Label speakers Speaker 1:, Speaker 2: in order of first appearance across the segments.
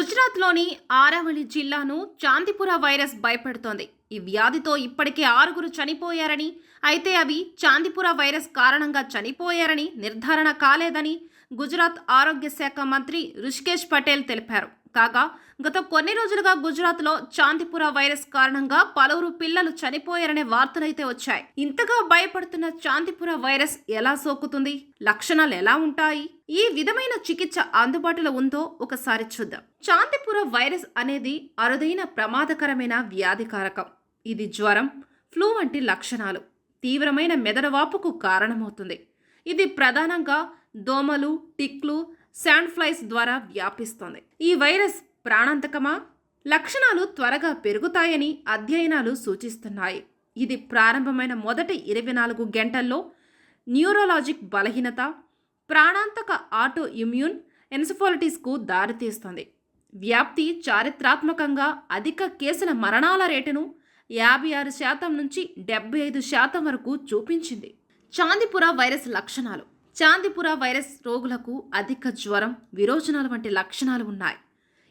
Speaker 1: గుజరాత్లోని ఆరావళి జిల్లాను చాందిపుర వైరస్ భయపెడుతోంది. ఈ వ్యాధితో ఇప్పటికే 6 చనిపోయారని, అయితే అవి చాందిపుర వైరస్ కారణంగా చనిపోయారని నిర్ధారణ కాలేదని గుజరాత్ ఆరోగ్య శాఖ మంత్రి రుషికేష్ పటేల్ తెలిపారు. కాగా గత కొన్ని రోజులుగా గుజరాత్లో చాందిపుర వైరస్ కారణంగా పలువురు పిల్లలు చనిపోయారనే వార్తలైతే వచ్చాయి. ఇంతగా భయపడుతున్న చాందిపుర వైరస్ ఎలా సోకుతుంది, లక్షణాలు ఎలా ఉంటాయి, ఈ విధమైన చికిత్స అందుబాటులో ఉందో ఒకసారి చూద్దాం. చాందిపుర వైరస్ అనేది అరుదైన ప్రమాదకరమైన వ్యాధికారకం. ఇది జ్వరం, ఫ్లూ వంటి లక్షణాలు, తీవ్రమైన మెదడువాపుకు కారణమవుతుంది. ఇది ప్రధానంగా దోమలు, టిక్లు, శాండ్ ఫ్లైస్ ద్వారా వ్యాపిస్తుంది. ఈ వైరస్ ప్రాణాంతకమా? లక్షణాలు త్వరగా పెరుగుతాయని అధ్యయనాలు సూచిస్తున్నాయి. ఇది ప్రారంభమైన మొదటి 24 గంటల్లో న్యూరోలాజిక్ బలహీనత, ప్రాణాంతక ఆటో ఇమ్యూన్ ఎన్సెఫాలిటిస్కు దారితీస్తుంది. వ్యాప్తి చారిత్రాత్మకంగా అధిక కేసుల మరణాల రేటును 56% నుంచి 75% వరకు చూపించింది. చాందిపుర వైరస్ లక్షణాలు. చాందిపుర వైరస్ రోగులకు అధిక జ్వరం, విరోచనాలు వంటి లక్షణాలు ఉన్నాయి.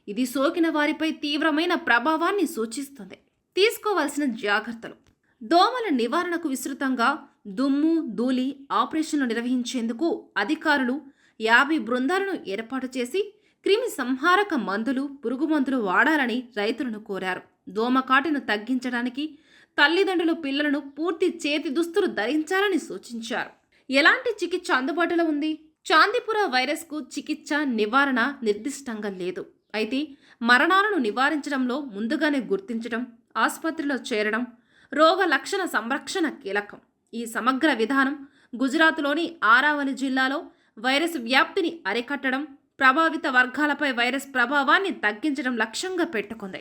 Speaker 1: ఇది సోకిన వారిపై తీవ్రమైన ప్రభావాన్ని సూచిస్తుంది. తీసుకోవాల్సిన జాగ్రత్తలు. దోమల నివారణకు విస్తృతంగా దుమ్ము, ధూళి ఆపరేషన్లు నిర్వహించేందుకు అధికారులు 50 బృందాలను ఏర్పాటు చేసి క్రిమి సంహారక మందులు, పురుగు మందులు వాడాలని రైతులను కోరారు. దోమకాటును తగ్గించడానికి తల్లిదండ్రులు పిల్లలను పూర్తి చేతి దుస్తులు ధరించాలని సూచించారు. ఎలాంటి చికిత్స అందుబాటులో ఉంది? చాందిపుర వైరస్కు చికిత్స, నివారణ నిర్దిష్టంగా లేదు. అయితే మరణాలను నివారించడంలో ముందుగానే గుర్తించడం, ఆసుపత్రిలో చేరడం, రోగ లక్షణ సంరక్షణ కీలకం. ఈ సమగ్ర విధానం గుజరాత్లోని ఆరావళి జిల్లాలో వైరస్ వ్యాప్తిని అరికట్టడం, ప్రభావిత వర్గాలపై వైరస్ ప్రభావాన్ని తగ్గించడం లక్ష్యంగా పెట్టుకుంది.